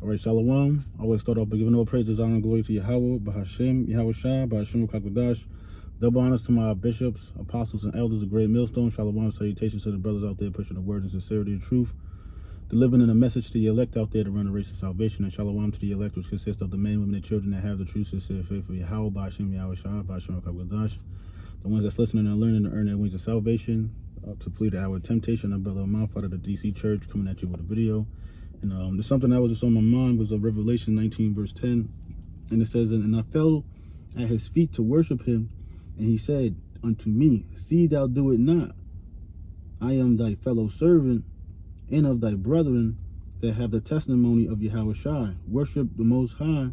All right, Shalom. I always start off by giving all praises, honor, and glory to Yahweh, Bahashem, Yahawashi, Bahashem Kakwadash. Double honors to my bishops, apostles, and elders of Great Millstone. Shalom, salutations to the brothers out there pushing the word and sincerity and truth, delivering a message to the elect out there to run the race of salvation. And shalom to the elect, which consists of the men, women, and children that have the true, sincere faith of Yahweh, Bahashem, Yahawashi, Bahashem Kakwadash. The ones that's listening and learning to earn their wings of salvation, to flee the hour of temptation. Our brother Amount out of the DC Church coming at you with a video. And there's something that was just on my mind was Revelation 19 verse 10, and it says, and I fell at his feet to worship him, and he said unto me, see thou do it not. I am thy fellow servant and of thy brethren that have the testimony of Yahawashi. Worship the Most High,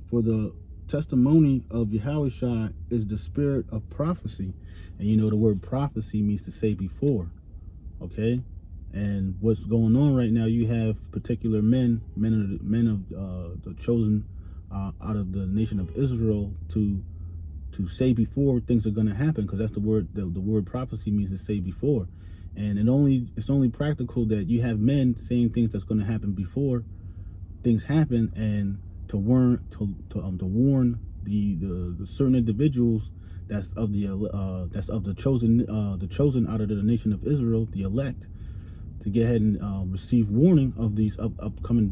for the testimony of Yahawashi is the spirit of prophecy. And you know the word prophecy means to say before, okay? And what's going on right now, you have particular men of the chosen out of the nation of Israel to say before things are going to happen, because that's the word. The word prophecy means to say before, and it's only practical that you have men saying things that's going to happen before things happen, and to warn the certain individuals that's of the chosen out of the nation of Israel, the elect, to get ahead and receive warning of these the upcoming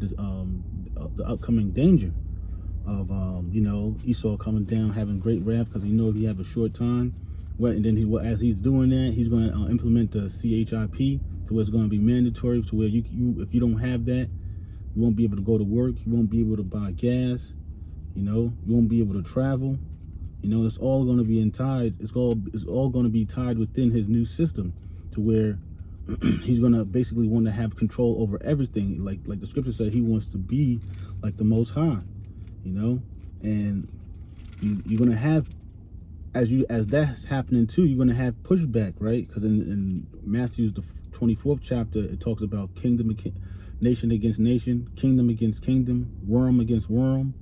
danger of Esau coming down, having great wrath, because he have a short time. And then as he's doing that, he's going to implement the CHIP, to where it's going to be mandatory, to where you if you don't have that, you won't be able to go to work, you won't be able to buy gas, you won't be able to travel. It's all going to be tied. It's all going to be tied within his new system, to where he's going to basically want to have control over everything. Like the scripture said, he wants to be like the Most High, and you're going to have, as that's happening too, you're going to have pushback, right? Because in Matthew's the 24th chapter, it talks about nation against nation, kingdom against kingdom, worm against worm,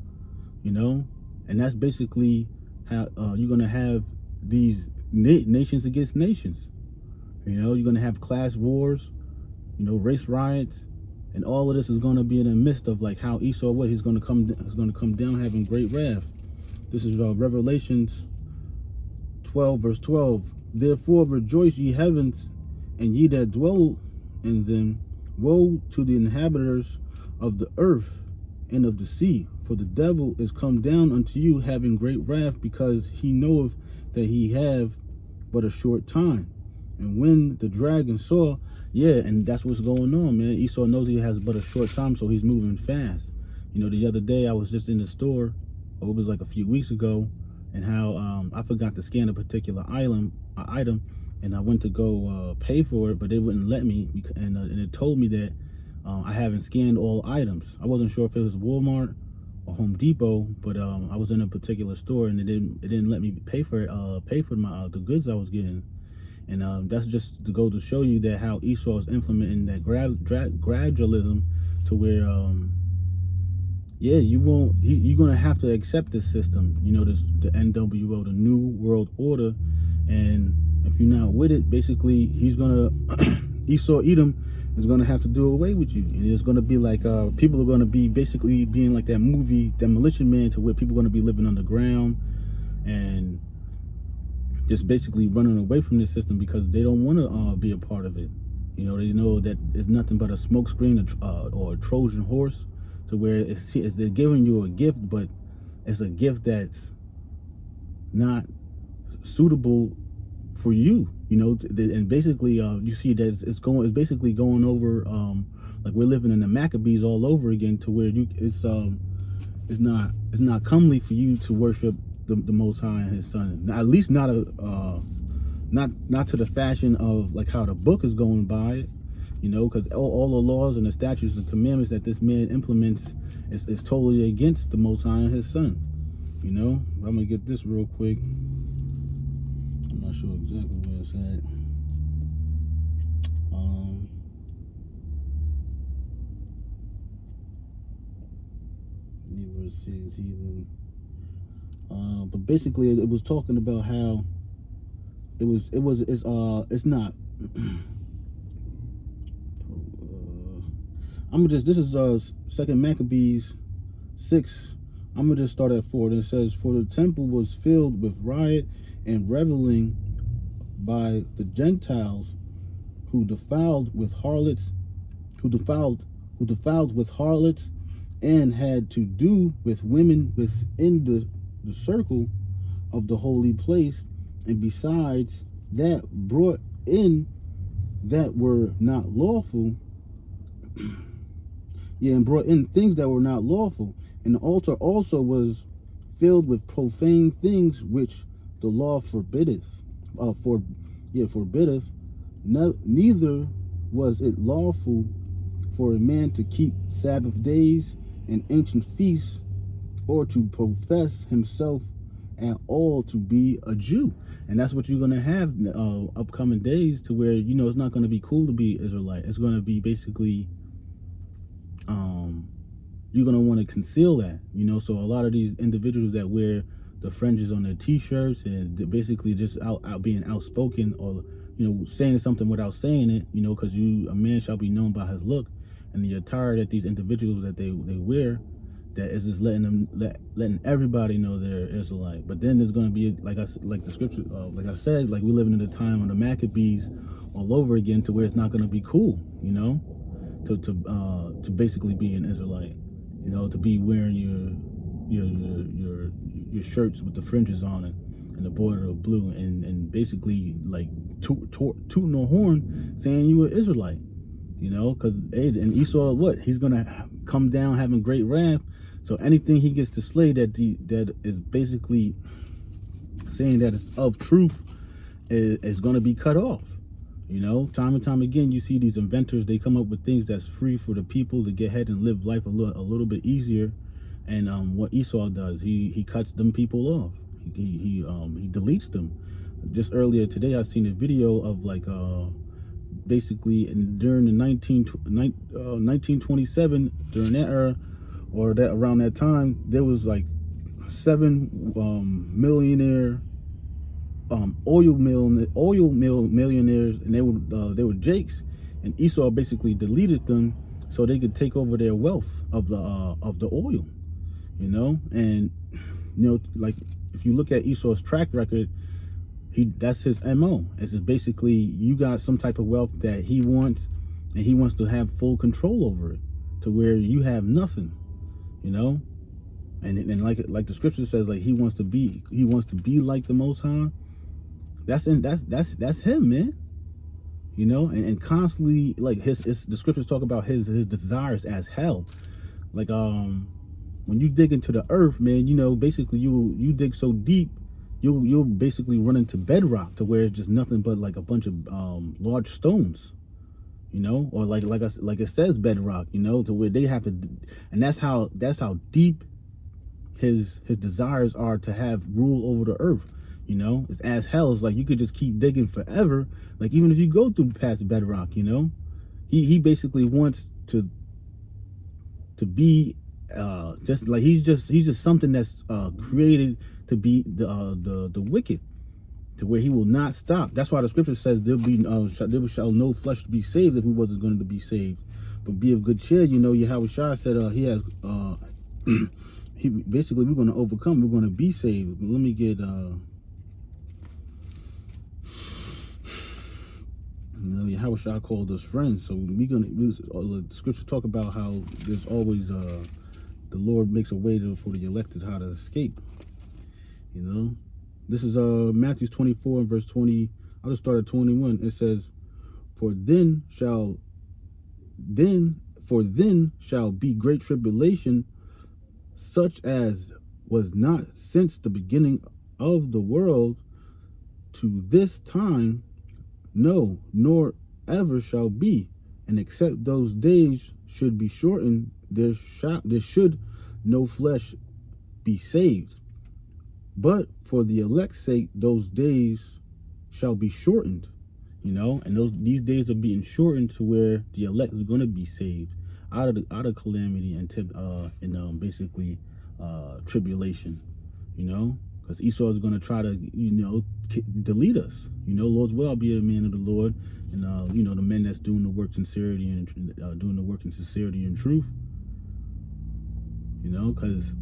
and that's basically how you're going to have these nations against nations. You're going to have class wars, race riots, and all of this is going to be in the midst of like how Esau, he's going to come down having great wrath. This is Revelations 12 verse 12. Therefore rejoice, ye heavens, and ye that dwell in them. Woe to the inhabitants of the earth and of the sea, for the devil is come down unto you having great wrath, because he knoweth that he have but a short time. And when the dragon saw, and that's what's going on, man. Esau knows he has but a short time, so he's moving fast. The other day I was just in the store, or it was like a few weeks ago, and how I forgot to scan a particular item, and I went to go pay for it, but they wouldn't let me, and it told me that I haven't scanned all items. I wasn't sure if it was Walmart or Home Depot, but I was in a particular store, and it didn't let me pay for the goods I was getting. And that's just to go to show you that how Esau is implementing that gradualism, to where you're gonna have to accept this system, the NWO, the New World Order. And if you're not with it, basically he's gonna Esau Edom is gonna have to do away with you, and it's gonna be like people are gonna be basically being like that movie Demolition Man, to where people are gonna be living underground and just basically running away from this system, because they don't want to be a part of it. They know that it's nothing but a smokescreen or a Trojan horse, to where they're giving you a gift, but it's a gift that's not suitable for you. And basically you see that it's basically going over like we're living in the Maccabees all over again, to where it's not comely for you to worship the Most High and His Son. At least not to the fashion of like how the book is going by it, because all the laws and the statutes and commandments that this man implements is totally against the Most High and His Son. I'm gonna get this real quick. I'm not sure exactly where it's at. Where it says heathen. But basically it was talking about how it's not this is Second Maccabees 6. I'm gonna just start at 4. And it says, for the temple was filled with riot and reveling by the Gentiles, who defiled with harlots, who defiled with harlots, and had to do with women within the circle of the holy place, and besides that brought in that were not lawful, and brought in things that were not lawful. And the altar also was filled with profane things which the law forbiddeth. Forbiddeth. Neither was it lawful for a man to keep Sabbath days and ancient feasts, or to profess himself at all to be a Jew. And that's what you're going to have upcoming days, to where, it's not going to be cool to be Israelite. It's going to be basically, you're going to want to conceal that, So a lot of these individuals that wear the fringes on their t-shirts, and they're basically just out being outspoken, or, saying something without saying it, because a man shall be known by his look. And the attire that these individuals that they wear, that is just letting everybody know they're Israelite. But then there's going to be, like the scripture, like I said, like we're living in the time of the Maccabees all over again, to where it's not going to be cool, to basically be an Israelite, to be wearing your shirts with the fringes on it and the border of blue, and basically like tooting a horn saying you were Israelite. Because and Esau, he's gonna come down having great wrath. So anything he gets to slay that is basically saying that it's of truth is going to be cut off. Time and time again, you see these inventors, they come up with things that's free for the people to get ahead and live life a little bit easier. And what Esau does, he cuts them people off. He deletes them. Just earlier today, I seen a video of basically during the 1927, during that era, or that around that time, there was like 7 millionaire oil mill millionaires, and they were Jakes, and Esau basically deleted them so they could take over their wealth of the oil, and like if you look at Esau's track record, that's his MO. It's just basically, you got some type of wealth that he wants, and he wants to have full control over it, to where you have nothing, and like the scripture says, like he wants to be like the Most High. That's him, man. And constantly, like the scriptures talk about his desires as hell. Like when you dig into the earth, man, basically you dig so deep, you'll basically run into bedrock, to where it's just nothing but like a bunch of large stones, or like it says bedrock, to where they have to, and that's how deep his desires are to have rule over the earth. It's as hell. It's like you could just keep digging forever. Like even if you go through past bedrock, he basically wants to be just like he's just something that's created to be the wicked, to where he will not stop. That's why the scripture says there shall no flesh be saved if we wasn't going to be saved, but be of good cheer. Yahawashi said he has he basically, we're going to overcome, we're going to be saved. Let me get Yahawashi called us friends, so the scriptures talk about how there's always the Lord makes a way for the elected how to escape. This is Matthew 24 and verse 20. I'll just start at 21. It says, for then shall be great tribulation, such as was not since the beginning of the world to this time, no, nor ever shall be. And except those days should be shortened, there should no flesh be saved. But for the elect's sake, those days shall be shortened, and these days are being shortened to where the elect is going to be saved out of calamity and basically tribulation, because Esau is going to try to, delete us. Lord's will, I'll be a man of the Lord, and the men that's doing the work sincerity and doing the work in sincerity and truth. Because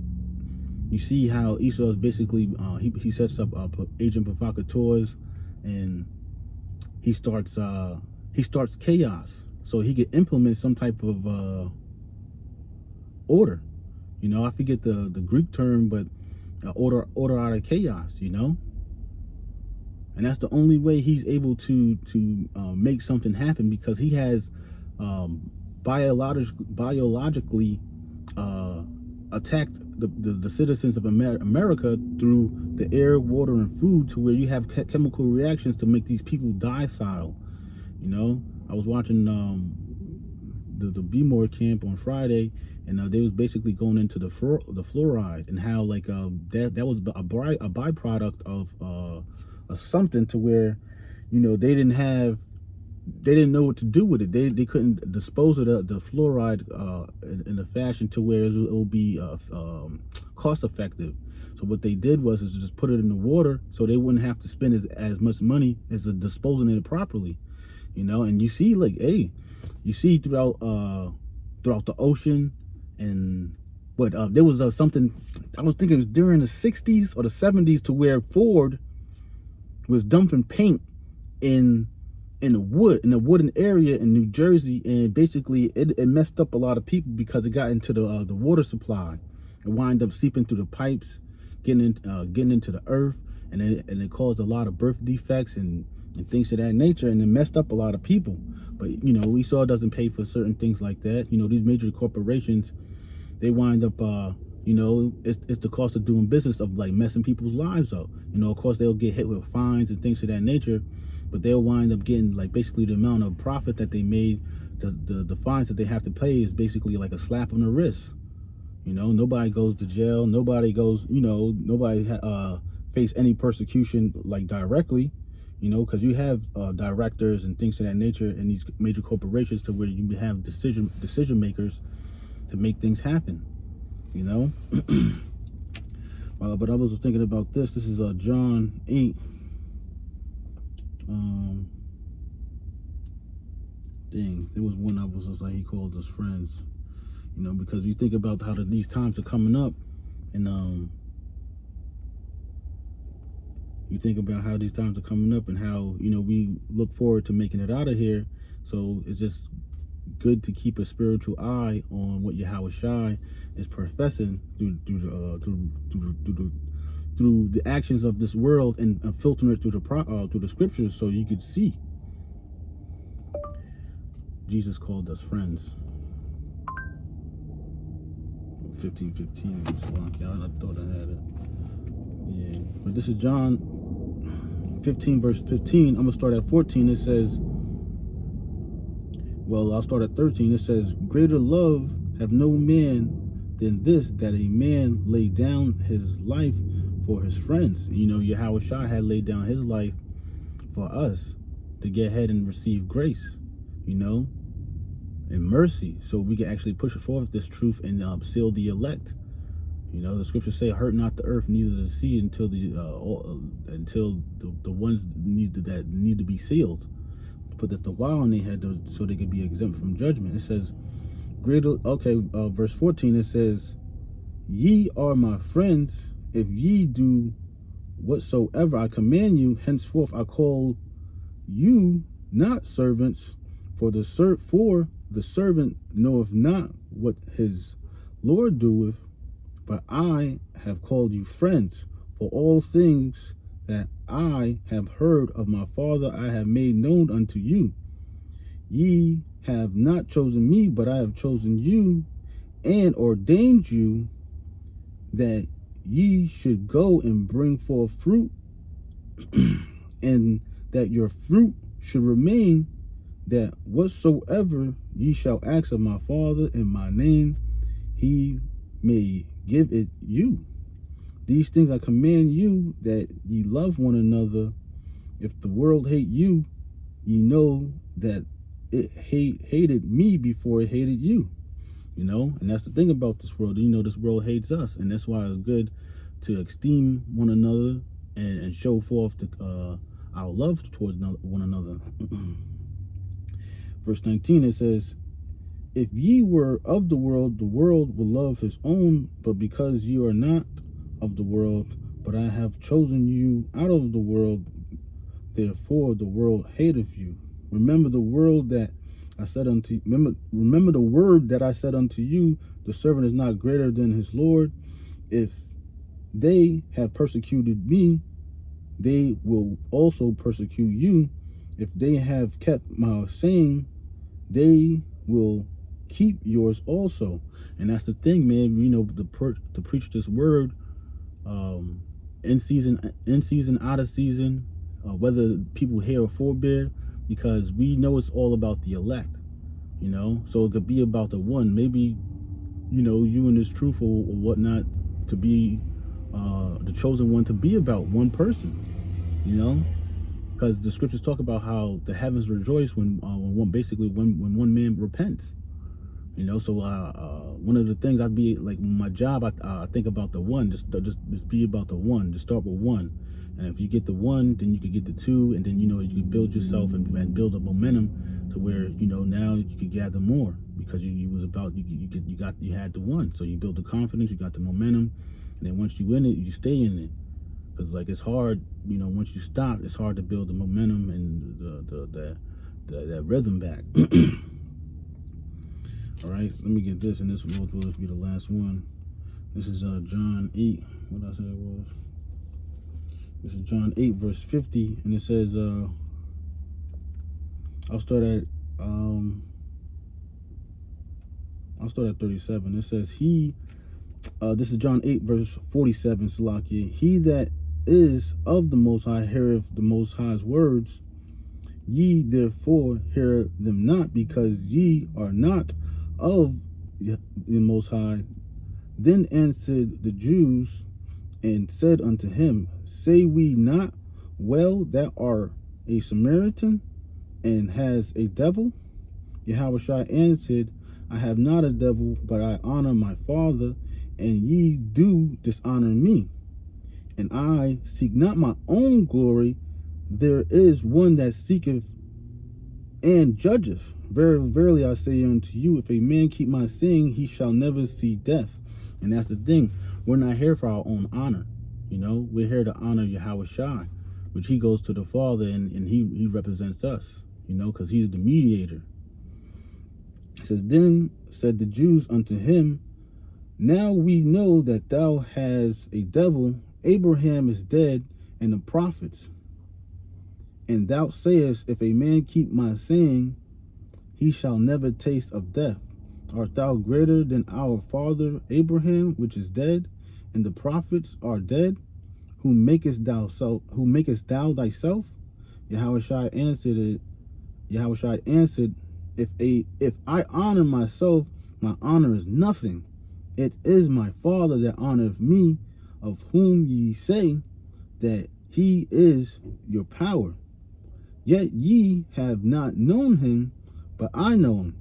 you see how Esau is basically he sets up agent provocateurs, and he starts chaos so he could implement some type of order. I forget the Greek term, but order out of chaos. And that's the only way he's able to make something happen, because he has biologically attacked the citizens of America through the air, water, and food, to where you have chemical reactions to make these people docile. I was watching the B-More camp on Friday, and they was basically going into the fluoride, and how like that was a byproduct of something, to where they didn't know what to do with it. They couldn't dispose of the fluoride in a fashion to where it will be cost effective. So what they did was just put it in the water, so they wouldn't have to spend as much money as disposing it properly. And you see, like, you see throughout the ocean, and there was something I was thinking, it was during the 60s or the 70s, to where Ford was dumping paint in the wooden area in New Jersey, and basically it messed up a lot of people, because it got into the water supply. It wound up seeping through the pipes, getting into the earth, and it caused a lot of birth defects and things of that nature, and it messed up a lot of people. But Esau doesn't pay for certain things like that. These major corporations, they wind up it's the cost of doing business, of like messing people's lives up. Of course they'll get hit with fines and things of that nature, but they'll wind up getting, like, basically the amount of profit that they made. The fines that they have to pay is basically like a slap on the wrist. Nobody goes to jail, nobody goes, nobody face any persecution, like, directly, because you have directors and things of that nature in these major corporations, to where you have decision makers to make things happen. But I was thinking about this. This is John 8. There was one I was just like, he called us friends. Because you think about how these times are coming up, and you think about how these times are coming up, and how we look forward to making it out of here. So it's just good to keep a spiritual eye on what Yahawashi is professing through the actions of this world, and filtering it through the scriptures, so you could see. Jesus called us friends. 15:15. I thought I had it. Yeah, but this is John 15 verse 15. I'm gonna start at 14. It says, well, I'll start at 13. It says, greater love have no man than this, that a man lay down his life for his friends. Yahawashi had laid down his life for us to get ahead and receive grace, and mercy, so we can actually push forth this truth and seal the elect. The scriptures say, hurt not the earth, neither the sea, until the ones that need to be sealed. Put that the while on their head, so they could be exempt from judgment. It says, verse 14, it says, ye are my friends if ye do whatsoever I command you. Henceforth I call you not servants, for the servant knoweth not what his Lord doeth, but I have called you friends. For all things that I have heard of my Father I have made known unto you. Ye have not chosen me, but I have chosen you, and ordained you, that ye should go and bring forth fruit, and that your fruit should remain, that whatsoever ye shall ask of my Father in my name, he may give it you. These things I command you, that ye love one another. If the world hate you, ye know that it hated me before it hated you. And that's the thing about this world. This world hates us, and that's why it's good to esteem one another and show forth our love towards one another. Verse 19, it says, if ye were of the world would love his own, but because you are not of the world, but I have chosen you out of the world, therefore the world hateth you. Remember the word that I said unto you, the servant is not greater than his Lord. If they have persecuted me, they will also persecute you. If they have kept my saying, they will keep yours also. And that's the thing, man. To preach this word, in season, out of season, whether people hear or forbear, because we know it's all about the elect. So it could be about the one. Maybe you in this truth or whatnot, to be the chosen one, to be about one person. Because the scriptures talk about how the heavens rejoice when one man repents. So one of the things I'd be like, my job, I think about the one, just be about the one, just start with one. And if you get the one, then you could get the two, and then you can build yourself and build a momentum to where now you could gather more, because you had the one, so you built the confidence, you got the momentum, and then once you in it, you stay in it. Because it's hard, once you stop, it's hard to build the momentum and that rhythm back. All right, let me get this, and this will be the last one. This is John 8. What did I say it was? This is John 8, verse 50, and it says, I'll start at 37. It says, this is John 8, verse 47, Salakia. He that is of the Most High heareth the Most High's words. Ye therefore hear them not, because ye are not of the Most High. Then answered the Jews and said unto him, say we not well that are a Samaritan and has a devil? Yahawashi answered, I have not a devil, but I honor my Father, and ye do dishonor me. And I seek not my own glory. There is one that seeketh and judgeth. Verily, verily, I say unto you, if a man keep my saying, he shall never see death. And that's the thing. We're not here for our own honor. We're here to honor Yahawashi, which he goes to the Father, and he represents us, because he's the mediator. It says, then said the Jews unto him, now we know that thou hast a devil. Abraham is dead, and the prophets. And thou sayest, if a man keep my saying, he shall never taste of death. Art thou greater than our father Abraham, which is dead, and the prophets are dead? Who makest thou thyself? Yahawashi answered, if I honor myself, my honor is nothing. It is my Father that honoreth me, of whom ye say that he is your power. Yet ye have not known him, but I know him.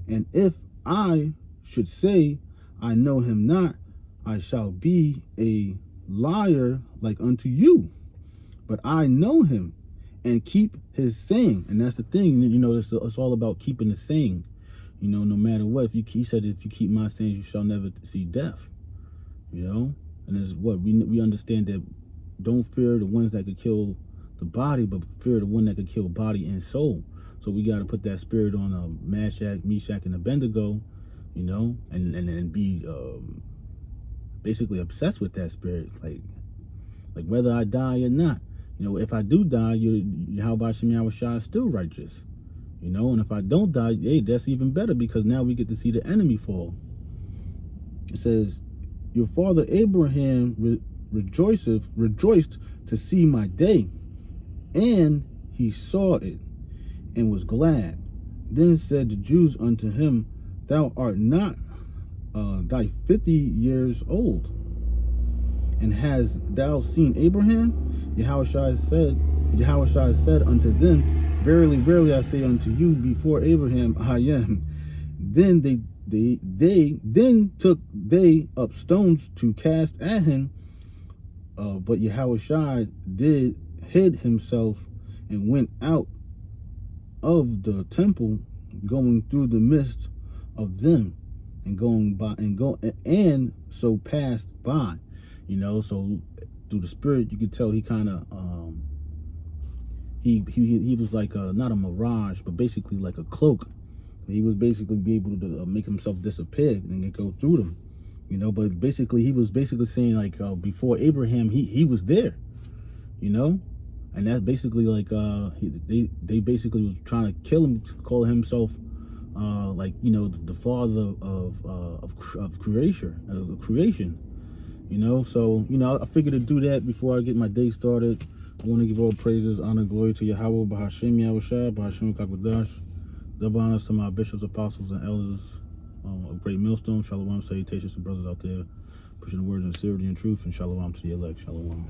And if I should say I know him not, I shall be a liar like unto you. But I know him and keep his saying. And that's the thing, it's all about keeping the saying. No matter what, he said, if you keep my saying, you shall never see death. And it's what we understand, that don't fear the ones that could kill the body, but fear the one that could kill body and soul. So we got to put that spirit on Meshach, and Abednego, and be basically obsessed with that spirit, like whether I die or not. If I do die, Yahawashi is still righteous. And if I don't die, hey, that's even better, because now we get to see the enemy fall. It says, your father Abraham rejoiced to see my day, and he saw it, and was glad. Then said the Jews unto him, thou art not thy 50 years old, and hast thou seen Abraham? Yahawashi said unto them, verily, verily, I say unto you, before Abraham I am. Then took they up stones to cast at him. but Yahawashi hid himself and went out of the temple, going through the midst of them, and so passed by. So through the spirit, you could tell he kind of he was like not a mirage, but basically like a cloak. He was basically be able to make himself disappear and go through them. But basically he was basically saying like before Abraham, he was there. And that's basically like they basically was trying to kill him, call himself the father of creation. So I figured to do that before I get my day started. I want to give all praises, honor, glory to Yahweh, Bahashem Yahawashi, Bahashem Kakwadash. Double honors to my bishops, apostles, and elders of Great Millstone. Shalom, salutations to brothers out there pushing the words in sincerity and truth, and shalom to the elect. Shalom.